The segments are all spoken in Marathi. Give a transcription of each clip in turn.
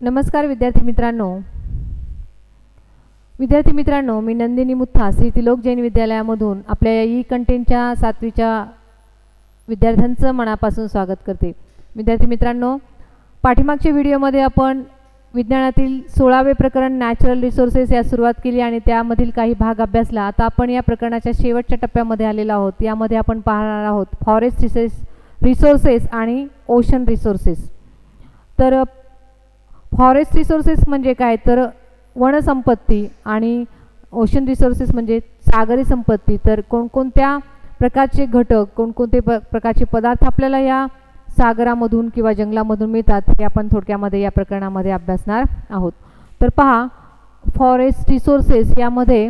नमस्कार विद्यार्थी मित्रांनो, मी नंदिनी मुथा श्री तिलोक जैन विद्यालयामधून आपल्या ई कंटेंटच्या 7वीच्या विद्यार्थ्यांचं मनापासून स्वागत करते। विद्यार्थी मित्रांनो, पाठीमागच्या व्हिडिओमध्ये आपण विज्ञानातील 16वे प्रकरण नॅचरल रिसोर्सेस या सुरुवात केली आणि त्यामधील काही भाग अभ्यासला। आता आपण या प्रकरणाच्या शेवटच्या टप्प्यामध्ये आलेलो आहोत। यामध्ये आपण पाहणार आहोत फॉरेस्ट रिसोर्सेस आणि ओशन रिसोर्सेस। तर फॉरेस्ट रिसोर्सेस म्हणजे काय, तर वनसंपत्ती आणि ओशन रिसोर्सेस म्हणजे सागरी संपत्ती। तर कोणकोणत्या प्रकारचे घटक, कोणकोणते प्रकारचे पदार्थ आपल्याला या सागरामधून किंवा जंगलामधून मिळतात हे आपण थोडक्यामध्ये या प्रकरणामध्ये अभ्यासणार आहोत। तर पहा, फॉरेस्ट रिसोर्सेस यामध्ये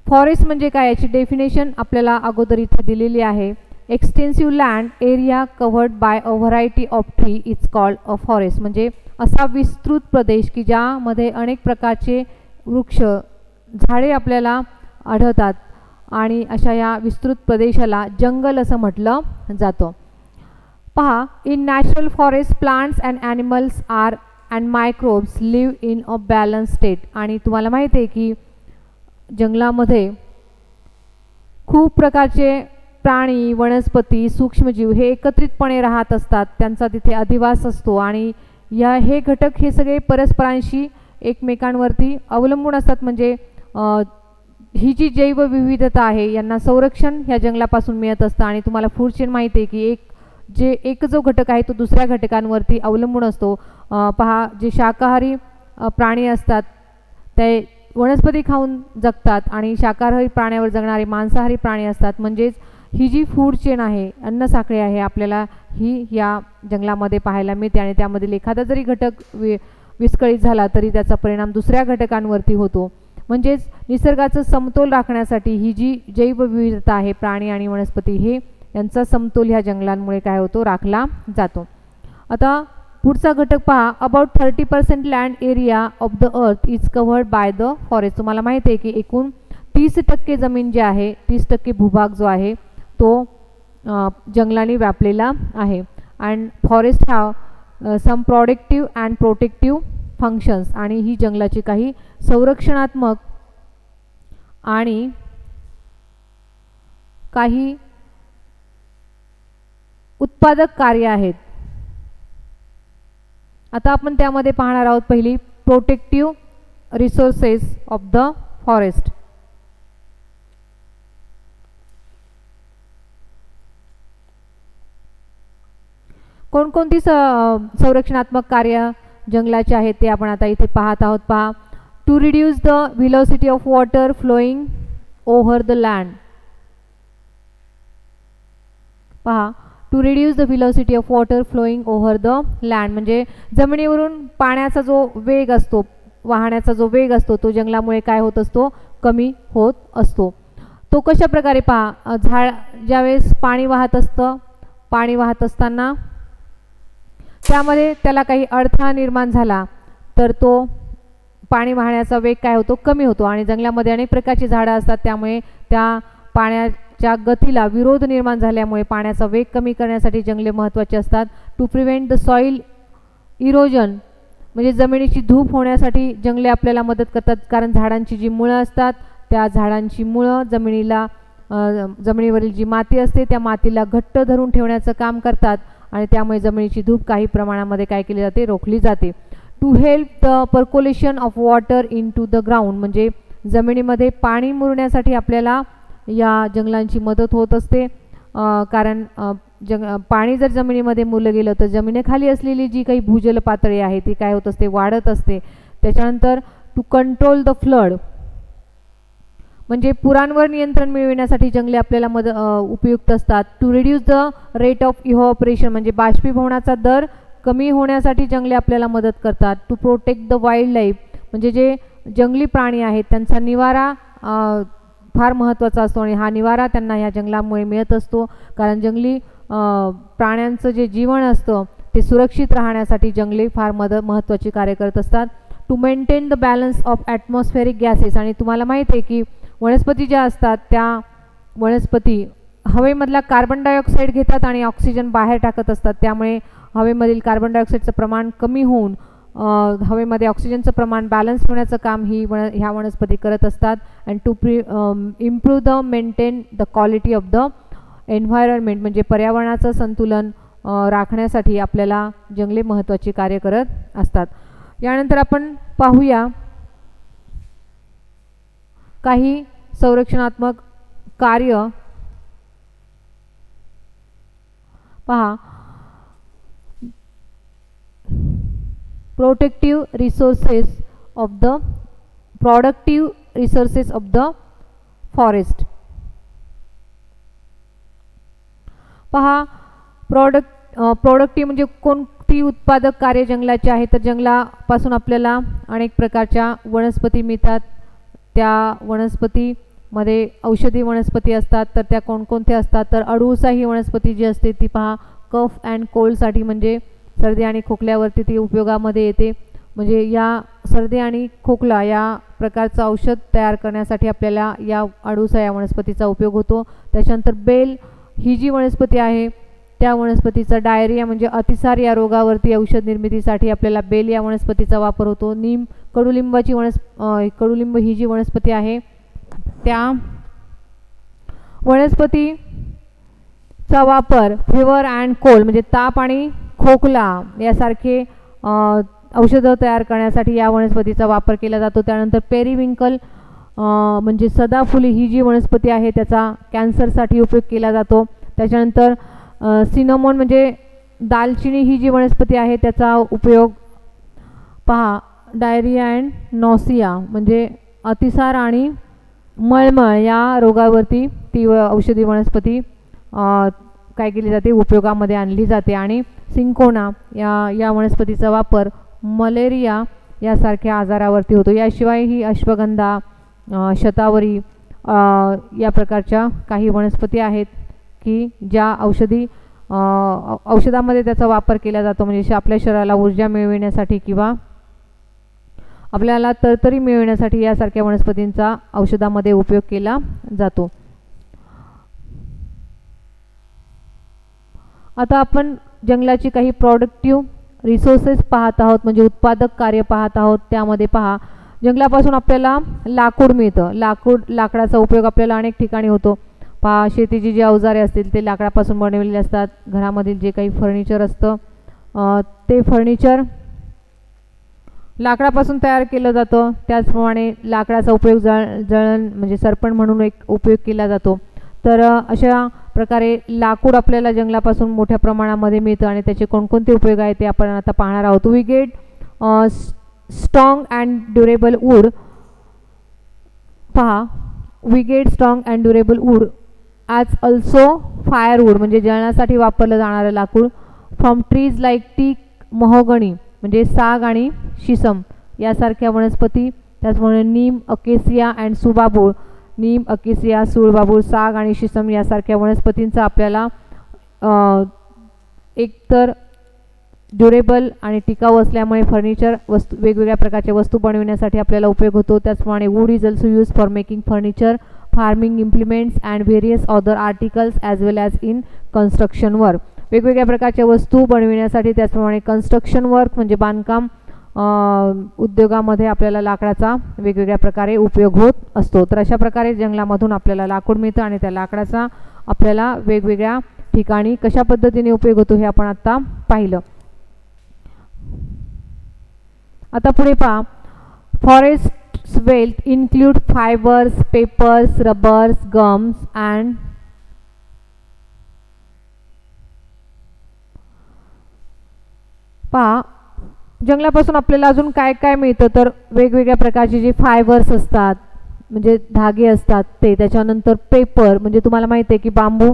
फॉरेस्ट म्हणजे काय याची डेफिनेशन आपल्याला अगोदर इथे दिलेली आहे। Extensive land area covered bye a variety of tree is called a forest. म्हणजे असा विस्तृत प्रदेश की ज्यामध्ये अनेक प्रकारचे वृक्ष झाडे आपल्याला आढळतात आणि अशा या विस्तृत प्रदेशाला जंगल असं म्हटलं जातं। पहा, in natural forest plants and animals are and microbes live in a balance state. आणि तुम्हाला माहिती आहे की जंगलामध्ये खूप प्रकारचे प्राणी, वनस्पती, सूक्ष्मजीव हे एकत्रितपणे राहत असतात, त्यांचा तिथे अधिवास असतो आणि हे घटक हे सगळे परस्परांशी एकमेकांवरती अवलंबून असतात। म्हणजे ही जी जैवविविधता आहे यांना संरक्षण ह्या जंगलापासून मिळत असतं। आणि तुम्हाला फूड चेन माहिती आहे की एक जो घटक आहे तो दुसऱ्या घटकांवरती अवलंबून असतो। पहा, जे शाकाहारी प्राणी असतात ते वनस्पती खाऊन जगतात आणि शाकाहारी प्राण्यावर जगणारे मांसाहारी प्राणी असतात। म्हणजेच ही जी फूड चेन आहे, अन्न साखळी आहे, आपल्याला ही या जंगलामध्ये पाहायला मिळते आणि त्यामधील एखादा जरी घटक विस्कळीत झाला तरी त्याचा परिणाम दुसऱ्या घटकांवरती होतो। म्हणजेच निसर्गाचा समतोल राखण्यासाठी ही जी जैवविविधता आहे, प्राणी आणि वनस्पती हे यांचा समतोल ह्या जंगलांमुळे काय होतो, राखला जातो। आता पुढचा घटक पहा, about 30% land area of the earth is covered by the forest. तुम्हाला माहिती आहे की एकूण 30% जमीन जी आहे, 30% भूभाग जो आहे तो जंगलाने व्यापलेला आहे। And forest have some productive and protective functions. आणि ही जंगलाची काही संरक्षणात्मक आणि काही उत्पादक कार्य आहेत। आता आपण त्यामध्ये पाहणार आहोत पहिली protective resources of the forest. कोणकोणती संरक्षणात्मक कार्य जंगलाचे आहेत ते आपण आता इथे पाहत आहोत। पहा, to reduce the velocity of water flowing over the land. पहा, to reduce the velocity of water flowing over the land म्हणजे जमिनीवरून पाण्याचा जो वेग असतो, वाहण्याचा जो वेग असतो तो जंगलामुळे काय होत असतो, कमी होत असतो। तो कशा प्रकारे, पहा, ज्यावेळेस पाणी वाहत असतं, पाणी वाहत असताना त्यामध्ये त्याला काही अडथळा निर्माण झाला तर तो पाणी वाहण्याचा वेग काय होतो, कमी होतो। आणि जंगलामध्ये अनेक प्रकारची झाडं असतात, त्यामुळे त्या पाण्याच्या गतीला विरोध निर्माण झाल्यामुळे पाण्याचा वेग कमी करण्यासाठी जंगले महत्त्वाचे असतात। To prevent the soil erosion म्हणजे जमिनीची धूप होण्यासाठी जंगले आपल्याला मदत करतात, कारण झाडांची जी मुळं असतात त्या झाडांची मुळं जमिनीवरील जी माती असते त्या मातीला घट्ट धरून ठेवण्याचं काम करतात आणि त्यामुळे जमिनीची धूप काही प्रमाणामध्ये काय केली जाते, रोखली जाते। To help the percolation of water in to the ground म्हणजे जमिनीमध्ये पाणी मुरण्यासाठी आपल्याला या जंगलांची मदत होत असते। कारण पाणी जर जमिनीमध्ये मुरलं गेलं तर जमिनीखाली असलेली जी काही भूजल पातळी आहे ती काय होत असते, वाढत असते। त्याच्यानंतर टू कंट्रोल द फ्लड म्हणजे पुरांवर नियंत्रण मिळविण्यासाठी जंगले आपल्याला उपयुक्त असतात। To reduce the rate of evaporation म्हणजे बाष्पीभवनाचा दर कमी होण्यासाठी जंगले आपल्याला मदत करतात। To protect the wild life म्हणजे जे जंगली प्राणी आहेत त्यांचा निवारा फार महत्त्वाचा असतो आणि हा निवारा त्यांना ह्या जंगलामुळे मिळत असतो, कारण जंगली प्राण्यांचं जे जीवन असतं ते सुरक्षित राहण्यासाठी जंगले फार महत्त्वाची कार्य करत असतात। To maintain the balance of atmospheric gases आणि तुम्हाला माहिती आहे की वनस्पती ज्या असतात त्या वनस्पती हवेमधला कार्बन डायऑक्साईड घेतात आणि ऑक्सिजन बाहेर टाकत असतात, त्यामुळे हवेमधील कार्बन डायऑक्साईडचं प्रमाण कमी होऊन हवेमध्ये ऑक्सिजनचं प्रमाण बॅलन्स ठेवण्याचं काम ह्या वनस्पती करत असतात. And to improve the maintain the quality of the environment, म्हणजे पर्यावरणाचं संतुलन राखण्यासाठी आपल्याला जंगले महत्त्वाची कार्य करत असतात. यानंतर आपण पाहूया काही संरक्षणात्मक कार्य. पहा, productive resources of the forest. पहा, प्रोडक्टिव्ह म्हणजे कोणती उत्पादक कार्य जंगलाचे आहे. तर जंगलापासून आपल्याला अनेक प्रकारच्या वनस्पती मिळतात. त्या वनस्पतीमध्ये औषधी वनस्पती असतात. तर त्या कोणकोणत्या असतात, तर अडुळसा ही वनस्पती जी असते ती पहा कफ अँड कोल्डसाठी, म्हणजे सर्दी आणि खोकल्यावरती ती उपयोगामध्ये येते. म्हणजे या सर्दी आणि खोकला या प्रकारचं औषध तयार करण्यासाठी आपल्याला या अडुळसा या वनस्पतीचा उपयोग होतो. त्याच्यानंतर बेल ही जी वनस्पती आहे त्या वनस्पतीचा डायरिया म्हणजे अतिसार या रोगावरती औषध निर्मितीसाठी आपल्याला बेल या वनस्पतीचा वापर होतो. कडुलिंब ही जी वनस्पती आहे त्या वनस्पतीचा वापर फिवर अँड कोल्ड म्हणजे ताप आणि खोकला यासारखे औषधं तयार करण्यासाठी या वनस्पतीचा वापर केला जातो. त्यानंतर पेरिविंकल म्हणजे सदाफुली ही जी वनस्पती आहे त्याचा कॅन्सरसाठी उपयोग केला जातो. त्याच्यानंतर सिनमोन म्हणजे दालचिनी ही जी वनस्पती आहे त्याचा उपयोग पहा डायरिया अँड नॉसिया म्हणजे अतिसार आणि मळमळ या रोगावरती ती औषधी वनस्पती काय केली जाते, उपयोगामध्ये आणली जाते. आणि सिंकोना या वनस्पतीचा वापर मलेरिया यासारख्या आजारावरती होतो. याशिवाय ही अश्वगंधा, शतावरी या प्रकारच्या काही वनस्पती आहेत की ज्या औषधामध्ये त्याचा वापर केला जातो. म्हणजे आपल्या शरीराला ऊर्जा मिळविण्यासाठी किंवा आपल्याला तरतरी मिळविण्यासाठी यासारख्या वनस्पतींचा औषधामध्ये उपयोग केला जातो. आता आपण जंगलाची काही प्रोडक्टिव्ह रिसोर्सेस पाहत आहोत, म्हणजे उत्पादक कार्य पाहत आहोत. त्यामध्ये पहा, जंगलापासून आपल्याला लाकूड मिळतं. लाकडाचा उपयोग आपल्याला अनेक ठिकाणी होतो. पहा, शेतीची जी अवजारे असतील ते लाकडापासून बनवलेले असतात. घरामधील जे काही फर्निचर असतं ते फर्निचर लाकडापासून तयार केलं जातं. त्याचप्रमाणे लाकडाचा उपयोग जळण म्हणजे सरपण म्हणून एक उपयोग केला जातो. तर अशा प्रकारे लाकूड आपल्याला जंगलापासून मोठ्या प्रमाणामध्ये मिळतं आणि त्याचे कोणकोणते उपयोग आहेत ते आपण आता पाहणार आहोत. We get strong and durable wood. पहा, we get strong and durable wood as also firewood म्हणजे जळणासाठी वापरलं जाणारं लाकूड from trees like teak, mahogany म्हणजे साग आणि शिसम यासारख्या वनस्पती. त्याचप्रमाणे neem, acacia and subabul. Neem, acacia, subabul, साग आणि शिसम यासारख्या वनस्पतींचा आपल्याला एकतर ड्युरेबल आणि टिकाऊ असल्यामुळे फर्निचर वस्तू वेगवेगळ्या प्रकारच्या वस्तू बनविण्यासाठी आपल्याला उपयोग होतो. त्याचप्रमाणे wood is also use for making furniture, farming implements and various other articles as well as in construction work. वेगवेगळ्या प्रकारच्या वस्तू बनविण्यासाठी त्याचप्रमाणे कन्स्ट्रक्शन वर्क म्हणजे बांधकाम उद्योगामध्ये आपल्याला लाकडाचा वेगवेगळ्या प्रकारे उपयोग होत असतो. तर अशा प्रकारे जंगलामधून आपल्याला लाकूड मिळतं आणि त्या लाकडाचा आपल्याला वेगवेगळ्या ठिकाणी कशा पद्धतीने उपयोग होतो हे आपण आता पाहिलं. आता पुढे पहा, forest wealth include fibres, papers, rubbers, gums and पहा जंगलापासून आपल्याला अजून काय काय मिळतं तर वेगवेगळ्या प्रकारचे जे फायबर्स असतात म्हणजे धागे असतात ते. त्याच्यानंतर पेपर म्हणजे तुम्हाला माहिती आहे की बांबू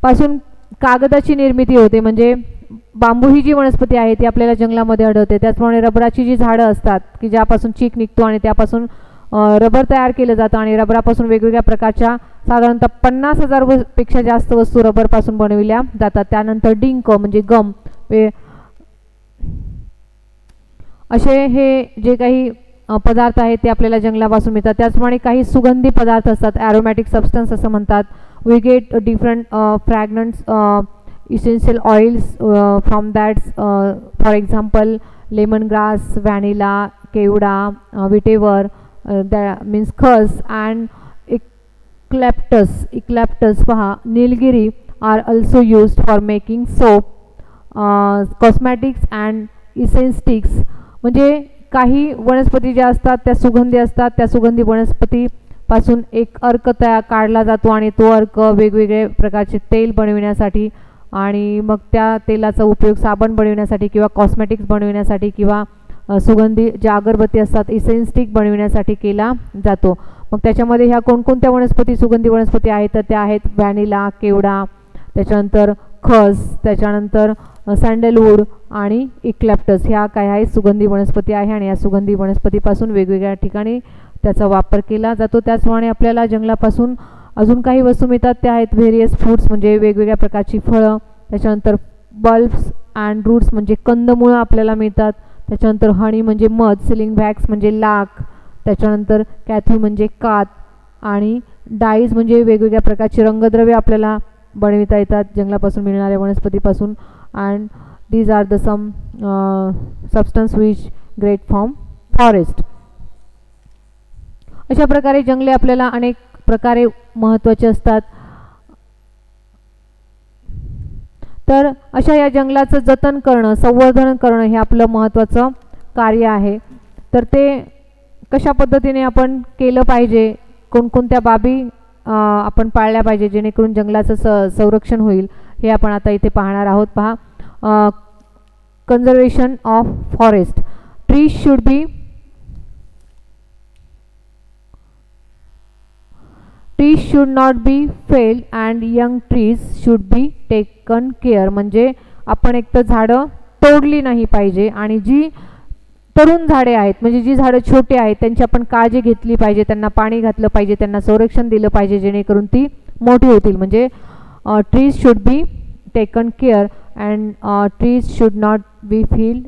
पासून कागदाची निर्मिती होते. म्हणजे बांबू ही जी वनस्पती आहे ती आपल्याला जंगलामध्ये आढळते. त्याचप्रमाणे रबराची जी झाडं असतात की ज्यापासून चीक निघतो आणि त्यापासून रबर तयार केलं जातं आणि रबरापासून वेगवेगळ्या प्रकारच्या साधारणतः 50,000 पेक्षा जास्त वस्तू रबरपासून बनविल्या जातात. त्यानंतर डिंक म्हणजे गम असे हे जे काही पदार्थ आहेत ते आपल्याला जंगलापासून मिळतात. त्याचप्रमाणे काही सुगंधी पदार्थ असतात, ॲरोमॅटिक सबस्टन्स असं म्हणतात. we get different fragrance essential oils from that, for example lemongrass, vanilla, kevda, vetiver, that means khas, and eucalyptus पहा, nilgiri are also used for making soap, cosmetics and essence sticks. म्हणजे काही वनस्पती ज्या असतात त्या सुगंधी असतात, त्या सुगंधी वनस्पती पासून एक अर्क काढला जातो आणि तो अर्क वेगवेगळे प्रकारचे तेल बनविण्यासाठी आणि मग त्या तेलाचा उपयोग साबण बनविण्यासाठी किंवा कॉस्मेटिक्स बनविण्यासाठी किंवा सुगंधी ज्या अगरबत्ती असतात इसेन्स स्टिक बनविण्यासाठी केला जातो. मग त्याच्यामध्ये ह्या कोणकोणत्या वनस्पती सुगंधी वनस्पती आहेत तर त्या आहेत व्हॅनिला, केवडा, त्याच्यानंतर खस, त्याच्यानंतर सँडलवूड आणि इक्लॅप्टस, ह्या काय आहेत सुगंधी वनस्पती आहे आणि या सुगंधी वनस्पतीपासून वेगवेगळ्या ठिकाणी त्याचा वापर केला जातो. त्याचप्रमाणे आपल्याला जंगलापासून अजून काही वस्तू मिळतात त्या आहेत व्हेरियस फ्रूट्स म्हणजे वेगवेगळ्या प्रकारची फळं, त्याच्यानंतर बल्ब्स अँड रूट्स म्हणजे कंदमुळं आपल्याला मिळतात, त्याच्यानंतर हनी म्हणजे मध, सिलिंग वॅक्स म्हणजे लाख, त्याच्यानंतर कॅथी म्हणजे कात आणि डाईज म्हणजे वेगवेगळ्या प्रकारची रंगद्रव्य आपल्याला बनविता येतात जंगलापासून मिळणाऱ्या वनस्पतीपासून. And these are the some substance which great from forest. अशा प्रकारे जंगले आपल्याला अनेक प्रकारे महत्त्वाचे असतात. तर अशा या जंगलाचं जतन करणं, संवर्धन करणं हे आपलं महत्त्वाचं कार्य आहे. तर ते कशा पद्धतीने आपण केलं पाहिजे, कोणकोणत्या बाबी आपण पाळल्या पाहिजे जेणेकरून जंगलाचं संरक्षण होईल हे आपण आता इथे पाहणार आहोत. पहा, conservation of forest. Trees should not be felled and young trees should be taken care. म्हणजे आपण एक तर झाडं तोडली नाही पाहिजे आणि जी तरुण झाडे आहेत म्हणजे जी झाडं छोटी आहेत त्यांची आपण काळजी घेतली पाहिजे, त्यांना पाणी घातलं पाहिजे, त्यांना संरक्षण दिलं पाहिजे जेणेकरून ती मोठी होतील. म्हणजे trees should be taken care and trees should not be field,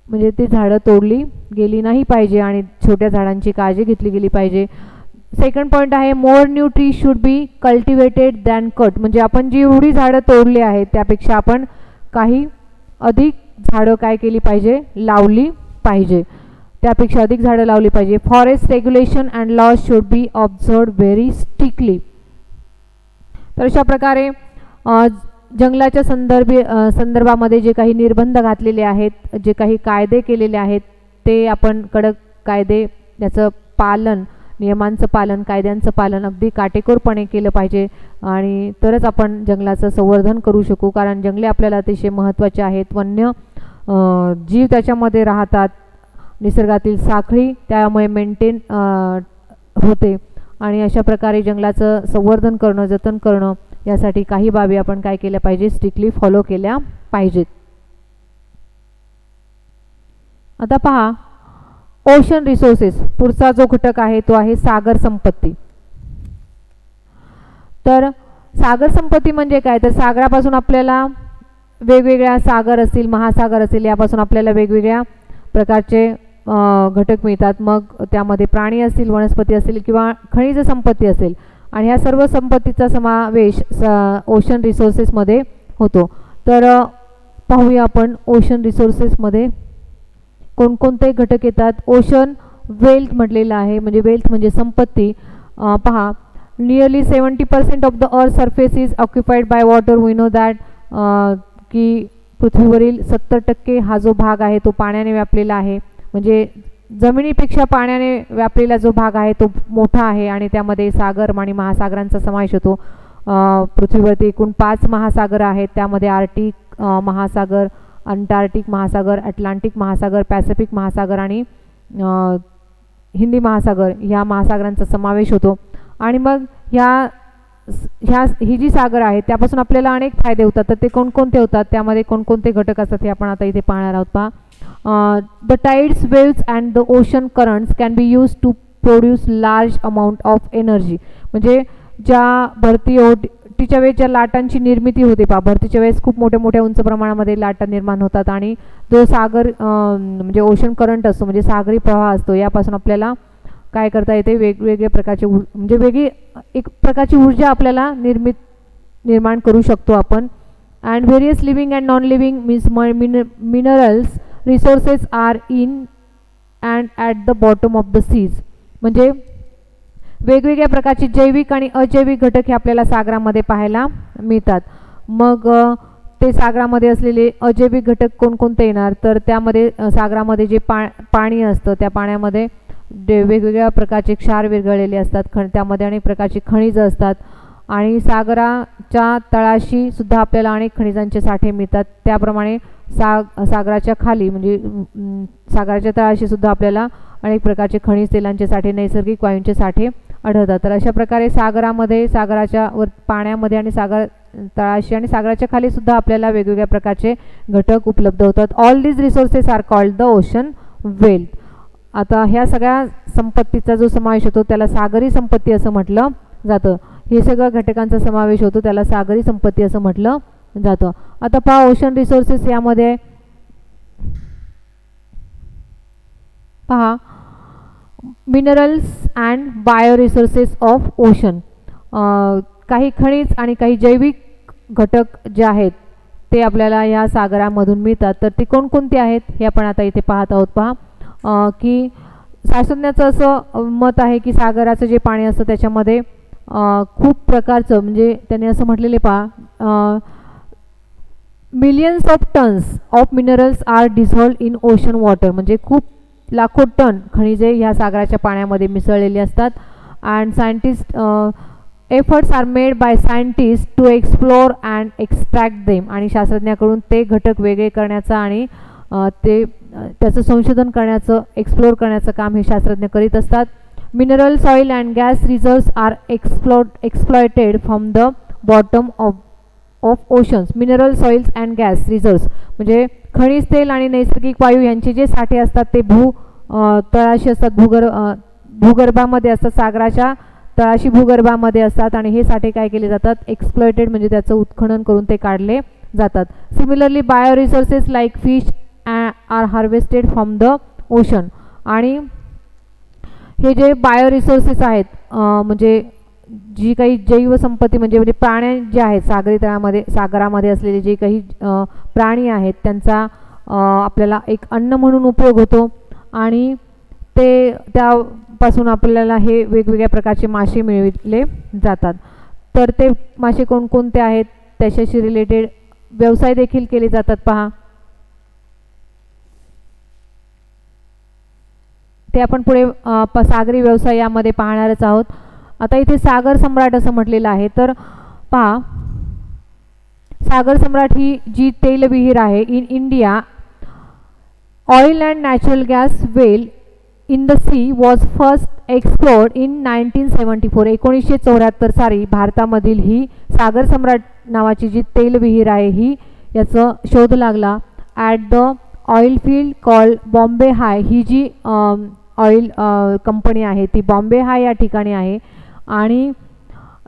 म्हणजे ती झाडं तोडली गेली नाही पाहिजे आणि छोट्या झाडांची काळजी घेतली गेली पाहिजे. सेकंड पॉईंट आहे more new tree should be cultivated than cut. म्हणजे आपण जी एवढी झाडं तोडली आहेत त्यापेक्षा आपण काही अधिक झाडं काय केली पाहिजे, लावली पाहिजे, त्यापेक्षा अधिक झाडं लावली पाहिजे. Forest regulation and laws should be observe very strictly. तर अशा प्रकारे जंगलाच्या संदर्भामध्ये जे काही निर्बंध घातलेले आहेत, जे काही कायदे केलेले आहेत ते आपण कडक कायदे, त्याचं पालन, नियमांचं पालन, कायद्यांचं पालन अगदी काटेकोरपणे केलं पाहिजे आणि तरच आपण जंगलाचं संवर्धन करू शकू. कारण जंगले आपल्याला अतिशय महत्त्वाचे आहेत. वन्य जीव त्याच्यामध्ये राहतात, निसर्गातील साखळी त्यामुळे मेंटेन होते आणि अशा प्रकारे जंगलाचं संवर्धन करणं, जतन करणं यासाठी काही बाबी आपण काय केल्या पाहिजे, स्ट्रिक्टली फॉलो केल्या पाहिजेत. आता पहा ओशन रिसोर्सेस, पुढचा जो घटक आहे तो आहे सागर संपत्ती. तर सागर संपत्ती म्हणजे काय, तर सागरापासून आपल्याला वेगवेगळ्या सागर असतील, महासागर असेल, यापासून आपल्याला वेगवेगळ्या प्रकारचे घटक मिळतात. मग त्यामध्ये प्राणी असतील, वनस्पती असतील किंवा खनिज संपत्ती असेल आणि ह्या सर्व संपत्तीचा समावेश ओशन रिसोर्सेसमध्ये होतो. तर पाहूया आपण ओशन रिसोर्सेसमध्ये कोणकोणते घटक येतात. ओशन वेल्थ म्हटलेलं आहे, म्हणजे वेल्थ म्हणजे संपत्ती. पहा, nearly 70% of the earth surface is occupied by water. We know that की पृथ्वीवरील 70% हा जो भाग आहे तो पाण्याने व्यापलेला आहे. म्हणजे जमिनीपेक्षा पाण्याने व्यापलेला जो भाग आहे तो मोठा आहे आणि त्यामध्ये सागर आणि महासागरांचा समावेश होतो. पृथ्वीवरती एकूण 5 महासागर आहेत, त्यामध्ये आर्टिक महासागर, अंटार्क्टिक महासागर, अटलांटिक महासागर, पॅसिफिक महासागर आणि हिंदी महासागर ह्या महासागरांचा समावेश होतो. आणि मग ही जी सागर आहेत त्यापासून आपल्याला अनेक फायदे होतात. तर ते कोणकोणते होतात, त्यामध्ये कोणकोणते घटक असतात हे आपण आता इथे पाहणार आहोत. पहा, the tides, waves and the ocean currents can be use to produce large amount of energy. म्हणजे ज्या भरतीच्या वेळेस ज्या लाटांची निर्मिती होते, पहा भरतीच्या वेळेस खूप मोठ्या मोठ्या उंच प्रमाणामध्ये लाटा निर्माण होतात आणि जो सागर म्हणजे ओशन करंट असतो म्हणजे सागरी प्रवाह असतो, यापासून आपल्याला काय करता येते, वेगवेगळ्या प्रकारचे म्हणजे वेगळी एक प्रकारची ऊर्जा आपल्याला निर्माण करू शकतो आपण. And various living and non living means minerals resources are in and at the bottom of the seas. म्हणजे वेगवेगळ्या प्रकारचे जैविक आणि अजैविक घटक हे आपल्याला सागरामध्ये पाहायला मिळतात. मग ते सागरामध्ये असलेले अजैविक घटक कोणकोणते येणार, तर त्यामध्ये सागरामध्ये जे पाणी असतं त्या पाण्यामध्ये वेगवेगळ्या प्रकारचे क्षार विरघळलेले असतात, त्यामध्ये अनेक प्रकारची खनिजं असतात. आणि सागराच्या तळाशी सुद्धा आपल्याला अनेक खनिजांचे साठे मिळतात. त्याप्रमाणे सागराच्या खाली म्हणजे सागराच्या तळाशी सुद्धा आपल्याला अनेक प्रकारचे खनिज तेलांचे साठे, नैसर्गिक वायूंचे साठे आढळतात. तर अशा प्रकारे सागरामध्ये, सागराच्या पाण्यामध्ये आणि सागर तळाशी आणि सागराच्या खाली सुद्धा आपल्याला वेगवेगळ्या प्रकारचे घटक उपलब्ध होतात. All these resources are called the ocean wealth. आता ह्या सगळ्या संपत्तीचा जो समावेश होतो त्याला सागरी संपत्ती असं म्हटलं जातं. हे सगळ्या घटकांचा समावेश होतो त्याला सागरी संपत्ती असं म्हटलं जातं. आता पहा ओशन रिसोर्सेस, यामध्ये पहा minerals and bio resources of ocean. काही खनिज आणि काही जैविक घटक जे आहेत ते आपल्याला या सागरामधून मिळतात. तर ते कोणकोणते आहेत हे आपण आता इथे पाहत आहोत. पहा की शास्त्रज्ञाचं असं मत आहे की सागराचं जे पाणी असतं त्याच्यामध्ये खूप प्रकारचं, म्हणजे त्यांनी असं म्हटलेले पहा, millions of tons of minerals are dissolved in ocean water. म्हणजे खूप लाखो टन खनिजे ह्या सागराच्या पाण्यामध्ये मिसळलेली असतात. And scientist efforts are made by scientist to explore and extract them. आणि शास्त्रज्ञाकडून ते घटक वेगळे करण्याचा आणि त्याचं संशोधन करण्याचं, एक्सप्लोर करण्याचं काम हे शास्त्रज्ञ करीत असतात. Mineral soil and gas reserves are exploited from the bottom of oceans. Mineral soils and gas reserves म्हणजे खनिज तेल आणि नैसर्गिक वायू यांचे जे साठे असतात ते तळाशी असतात, भूगर्भामध्ये असतात, सागराच्या तळाशी भूगर्भामध्ये असतात. आणि हे साठे काय केले जातात, एक्सप्लॉयटेड म्हणजे त्याचं उत्खनन करून ते काढले जातात. Similarly bio resources like fish are harvested from the ocean. आणि हे जे बायो रिसोर्सेस आहेत म्हणजे जी काही जैवसंपत्ती म्हणजे प्राणी जे आहेत सागरी तळामध्ये, सागरामध्ये असलेले जे काही प्राणी आहेत त्यांचा आपल्याला एक अन्न म्हणून उपयोग होतो. आणि त्यापासून आपल्याला हे वेगवेगळ्या प्रकारचे मासे मिळविले जातात. तर ते मासे कोणकोणते आहेत त्याच्याशी रिलेटेड व्यवसाय देखील केले जातात. पहा ते आपण पुढे सागरी व्यवसाय यामध्ये पाहणारच आहोत. आता इथे सागर सम्राट असं म्हटलेलं आहे. तर पहा सागर सम्राट ही जी तेलविहीर आहे in India, oil and natural gas well in the sea was first explored in 1974. 1974 साली भारतामधील ही सागर सम्राट नावाची जी तेलविहीर आहे ही याचा शोध लागला. At the oil field call Bombay high. ही जी ऑइल कंपनी आहे ती बॉम्बे हाय या ठिकाणी आहे. आणि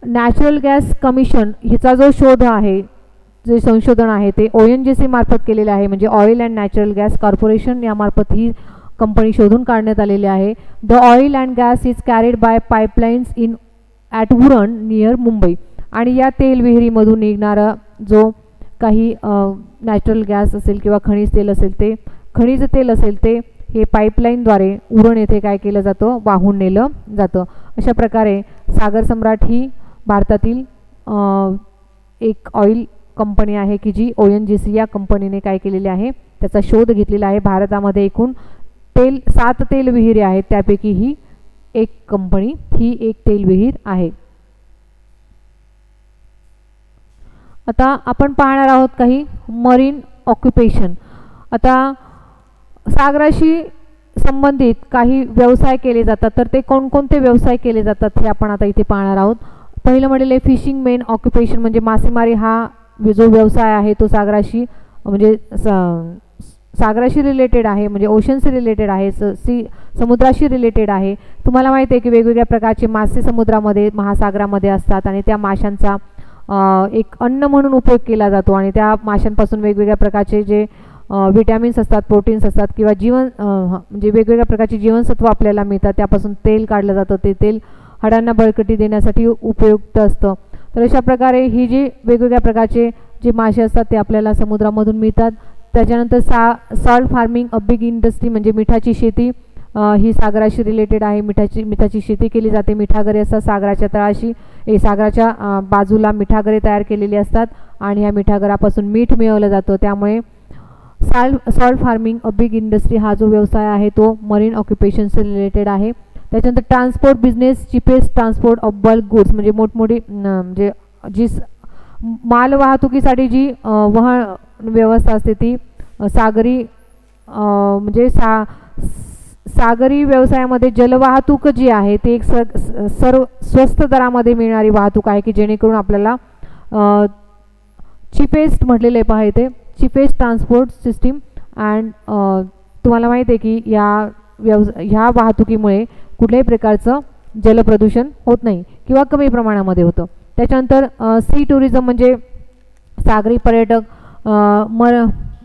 नॅचरल गॅस कमिशन हिचा जो शोध आहे, जे संशोधन आहे ते ONGC मार्फत केलेले आहे. म्हणजे oil and natural gas corporation यामार्फत ही कंपनी शोधून काढण्यात आलेली आहे. The oil and gas is carried by pipelines in at Uran near Mumbai. आणि या तेलविहिरीमधून निघणारा जो काही नॅचरल गॅस असेल किंवा खनिज तेल असेल ते हे पाईपलाईनद्वारे उरण येथे काय केलं जातं, वाहून नेलं जातं. अशा प्रकारे सागर सम्राट ही भारतातील एक ऑइल कंपनी आहे की जी ONGC या कंपनीने काय केलेली आहे, त्याचा शोध घेतलेला आहे. भारतामध्ये एकूण 7 तेलविहिरी आहेत, त्यापैकी ही एक कंपनी ही एक तेलविहीर आहे. आता आपण पाहणार आहोत काही मरीन ऑक्युपेशन. आता सागराशी संबंधित काही व्यवसाय केले जातात. तर ते कोणकोणते व्यवसाय केले जातात हे आपण आता इथे पाहणार आहोत. पहिलं म्हटलेले फिशिंग मेन ऑक्युपेशन म्हणजे मासेमारी हा जो व्यवसाय आहे तो सागराशी म्हणजे सागराशी रिलेटेड आहे, म्हणजे ओशनशी रिलेटेड आहे, समुद्राशी रिलेटेड आहे. तुम्हाला माहिती आहे की वेगवेगळ्या प्रकारचे मासे समुद्रामध्ये, महासागरामध्ये असतात आणि त्या माशांचा एक अन्न म्हणून उपयोग केला जातो. आणि त्या माशांपासून वेगवेगळ्या प्रकारचे जे विटॅमिन्स असतात, प्रोटीन्स असतात किंवा म्हणजे वेगवेगळ्या प्रकारची जीवनसत्व आपल्याला मिळतात. त्यापासून तेल काढलं जातं. ते तेल हाडांना बळकटी देण्यासाठी उपयुक्त असतं. तर अशा प्रकारे ही जी वेगवेगळ्या प्रकारचे जे मासे असतात ते आपल्याला समुद्रामधून मिळतात. त्याच्यानंतर salt farming a big industry म्हणजे मिठाची शेती ही सागराशी रिलेटेड आहे. मिठाची शेती केली जाते. मिठागरे असतात सागराच्या तळाशी, सागराच्या बाजूला मिठागरे तयार केलेली असतात आणि ह्या मिठागरापासून मीठ मिळवलं जातं. त्यामुळे salt farming a big industry हा जो व्यवसाय आहे तो मरीन ऑक्युपेशनशी रिलेटेड आहे. त्याच्यानंतर transport business, cheapest transport of bulk goods म्हणजे मोठमोठी म्हणजे जी माल वाहतुकीसाठी जी वहन व्यवस्था असते ती सागरी म्हणजे सागरी व्यवसायामध्ये जलवाहतूक जी आहे ती एक सर्व स्वस्त दरामध्ये मिळणारी वाहतूक आहे की जेणेकरून आपल्याला चिपेस्ट म्हटलेले पहा इथे चिपेस्ट ट्रान्सपोर्ट सिस्टीम. अँड तुम्हाला माहीत आहे की ह्या वाहतुकीमुळे कुठल्याही प्रकारचं जलप्रदूषण होत नाही किंवा कमी प्रमाणामध्ये होतं. त्याच्यानंतर सी टुरिझम म्हणजे सागरी पर्यटक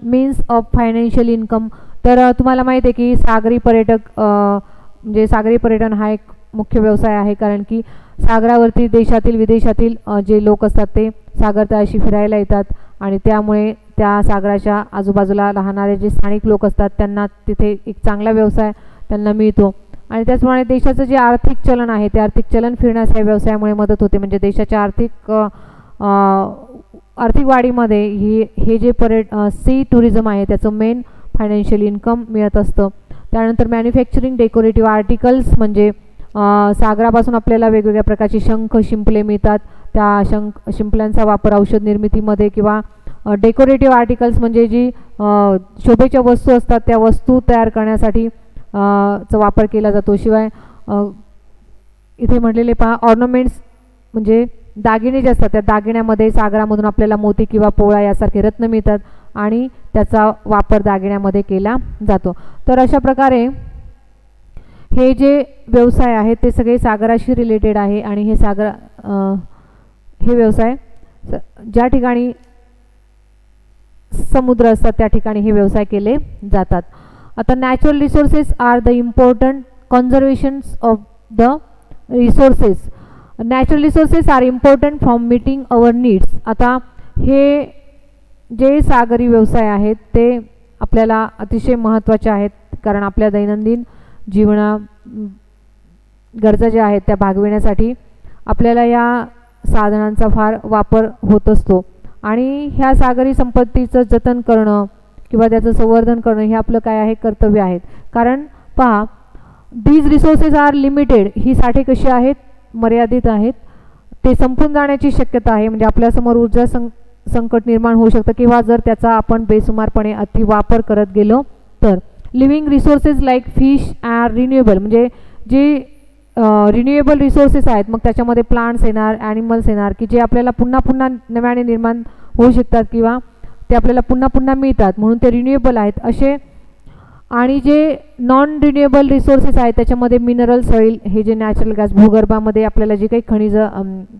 मीन्स ऑफ फायनान्शियल इन्कम. तर तुम्हाला माहीत आहे की सागरी म्हणजे सागरी पर्यटन हा एक मुख्य व्यवसाय आहे कारण की सागरावरती देशातील विदेशातील जे लोक असतात ते सागर तळाशी फिरायला येतात आणि त्यामुळे त्या सागराच्या आजूबाजूला राहणारे जे स्थानिक लोक असतात त्यांना तिथे एक चांगला व्यवसाय त्यांना मिळतो. आणि त्याचप्रमाणे देशाचं जे आर्थिक चलन आहे ते आर्थिक चलन फिरण्यास या व्यवसायामुळे मदत होते. म्हणजे देशाच्या आर्थिक वाढीमध्ये हे जे सी टुरिझम आहे त्याचं मेन फायनान्शियल इन्कम मिळत असतं. त्यानंतर मॅन्युफॅक्चरिंग डेकोरेटिव्ह आर्टिकल्स म्हणजे सागरापासून आपल्याला वेगवेगळ्या प्रकारची शंख शिंपले मिळतात. त्या शिंपल्यांचा वापर औषध निर्मितीमध्ये किंवा डेकोरेटिव्ह आर्टिकल्स म्हणजे जी शोभेच्या वस्तू असतात त्या वस्तू तयार करण्यासाठी चा वापर केला जातो. शिवाय इथे म्हटलेले पहा ऑर्नामेंट्स म्हणजे दागिने जे असतात त्या दागिन्यामध्ये सागरामधून आपल्याला मोती किंवा पोळा यासारखे रत्न मिळतात आणि त्याचा वापर दागिन्यामध्ये केला जातो. तर अशा प्रकारे हे जे व्यवसाय आहेत ते सगळे सागराशी रिलेटेड आहे आणि हे व्यवसाय ज्या ठिकाणी समुद्र असतात त्या ठिकाणी हे व्यवसाय केले जातात. आता natural resources are the important conservations of the resources. Natural resources are important from meeting our needs. आता हे जे सागरी व्यवसाय आहेत ते आपल्याला अतिशय महत्त्वाचे आहेत कारण आपल्या दैनंदिन गरजा ज्या आहेत त्या भागविण्यासाठी आपल्याला या साधनांचा फार वापर होत असतो आणि ह्या सागरी संपत्तीचं जतन करणं किंवा त्याचं संवर्धन करणं हे आपलं काय आहे कर्तव्य आहेत. कारण पहा दीज रिसोर्सेस आर लिमिटेड. ही साठे कशी आहेत मर्यादित आहेत. ते संपून जाण्याची शक्यता आहे म्हणजे आपल्यासमोर ऊर्जा संकट निर्माण होऊ शकतं किंवा जर त्याचा आपण बेसुमारपणे अतिवापर करत गेलो तर. Living resources like fish are renewable म्हणजे जे रिन्युएबल रिसोर्सेस आहेत मग त्याच्यामध्ये प्लांट्स येणार ॲनिमल्स येणार की जे आपल्याला पुन्हा पुन्हा नव्याने निर्माण होऊ शकतात किंवा ते आपल्याला पुन्हा पुन्हा मिळतात म्हणून ते रिन्युएबल आहेत असे. आणि जे नॉन रिन्युएबल रिसोर्सेस आहेत त्याच्यामध्ये मिनरल सॉईल हे जे नॅचरल गॅस भूगर्भामध्ये आपल्याला जे काही खनिज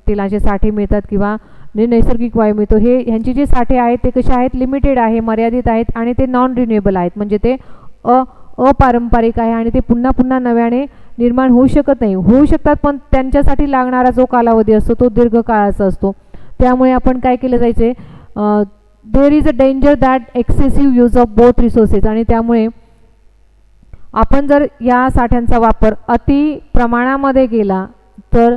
तेलाचे साठे मिळतात किंवा जे नैसर्गिक वायू मिळतो हे ह्यांचे जे साठे आहेत ते कसे आहेत लिमिटेड आहे मर्यादित आहेत आणि ते नॉन रिन्युएबल आहेत म्हणजे ते अपारंपरिक आहे आणि ते पुन्हा पुन्हा नव्याने निर्माण होऊ शकत नाही. होऊ शकतात पण त्यांच्यासाठी लागणारा जो कालावधी असतो तो दीर्घकाळाचा असतो. त्यामुळे आपण काय केलं जायचे there is a danger that excessive use of both resources. आणि त्यामुळे आपण जर या साठ्यांचा वापर अति प्रमाणामध्ये केला तर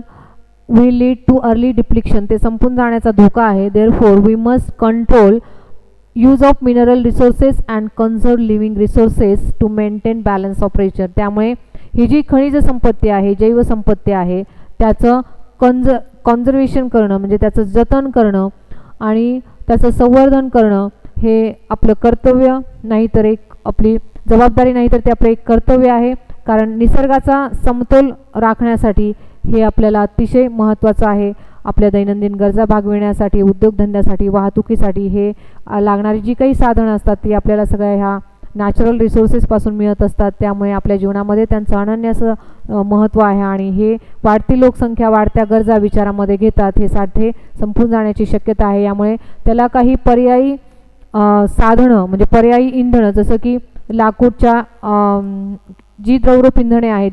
will lead to early depletion. ते संपून जाण्याचा धोका आहे. therefore we must control use of mineral resources and conserve living resources to maintain balance of nature. त्यामुळे ही जी खनिज संपत्ती आहे जैव संपत्ती आहे त्याचं कन्झर्वेशन करणं म्हणजे त्याचं जतन करणं आणि त्याचं संवर्धन करणं हे आपलं कर्तव्य नाही तर एक आपली जबाबदारी नाही तर ते आपलं एक कर्तव्य आहे. कारण निसर्गाचा समतोल राखण्यासाठी हे आपल्याला अतिशय महत्त्वाचं आहे. आपल्या दैनंदिन गरजा भागविण्यासाठी उद्योगधंद्यासाठी वाहतुकीसाठी हे लागणारी जी काही साधनं असतात ती आपल्याला सगळ्या ह्या नॅचरल रिसोर्सेसपासून मिळत असतात. त्यामुळे आपल्या जीवनामध्ये त्यांचं अनन्य असं महत्त्व आहे आणि हे वाढती लोकसंख्या वाढत्या गरजा विचारामध्ये घेतात हे साठे संपून जाण्याची शक्यता आहे. यामुळे त्याला काही पर्यायी साधनं म्हणजे पर्यायी इंधनं जसं की लाकूडच्या जी द्रवरूप इंधने आहेत,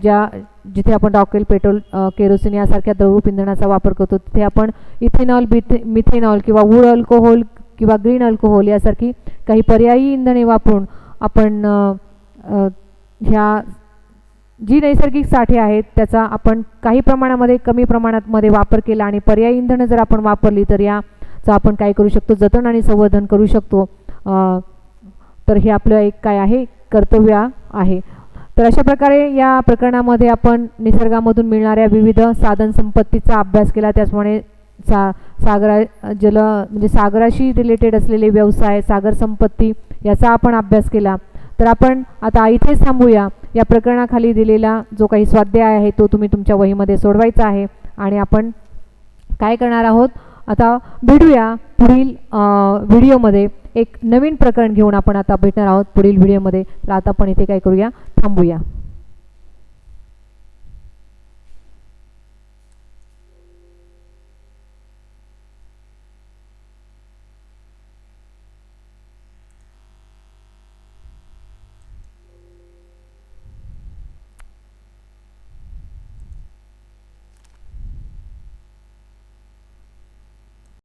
जिथे आपण रॉकेल, पेट्रोल, केरोसिन यासारख्या द्रवरूप इंधनाचा वापर करतो, तिथे आपण इथेनॉल, मिथेनॉल किंवा वूड अल्कोहोल किंवा ग्रीन अल्कोहोल यासारखी काही पर्यायी इंधने वापरून आपण ह्या जी नैसर्गिक साठे आहेत त्याचा आपण काही प्रमाणामध्ये, कमी प्रमाणात वापर केला आणि पर्यायी इंधनं जर आपण वापरली तर याचा आपण काय करू शकतो, जतन आणि संवर्धन करू शकतो. तर हे आपलं एक काय आहे, कर्तव्य आहे. तर अशा प्रकारे या प्रकरणामध्ये आपण निसर्गामधून मिळणाऱ्या विविध साधन संपत्तीचा अभ्यास केला. त्याचप्रमाणे म्हणजे सागराशी रिलेटेड असलेले व्यवसाय, सागर संपत्ती याचा आपण अभ्यास केला. तर आपण आता इथेच थांबूया. या प्रकरणाखाली दिलेला जो काही स्वाध्याय आहे तो तुम्ही तुमच्या वहीमध्ये सोडवायचा आहे आणि आपण काय करणार आहोत, आता भेटूया पुढील व्हिडिओमध्ये. एक नवीन प्रकरण घेऊन आपण आता भेटणार आहोत पुढील व्हिडिओमध्ये. तर आता आपण इथे काय करूया, थांबूया.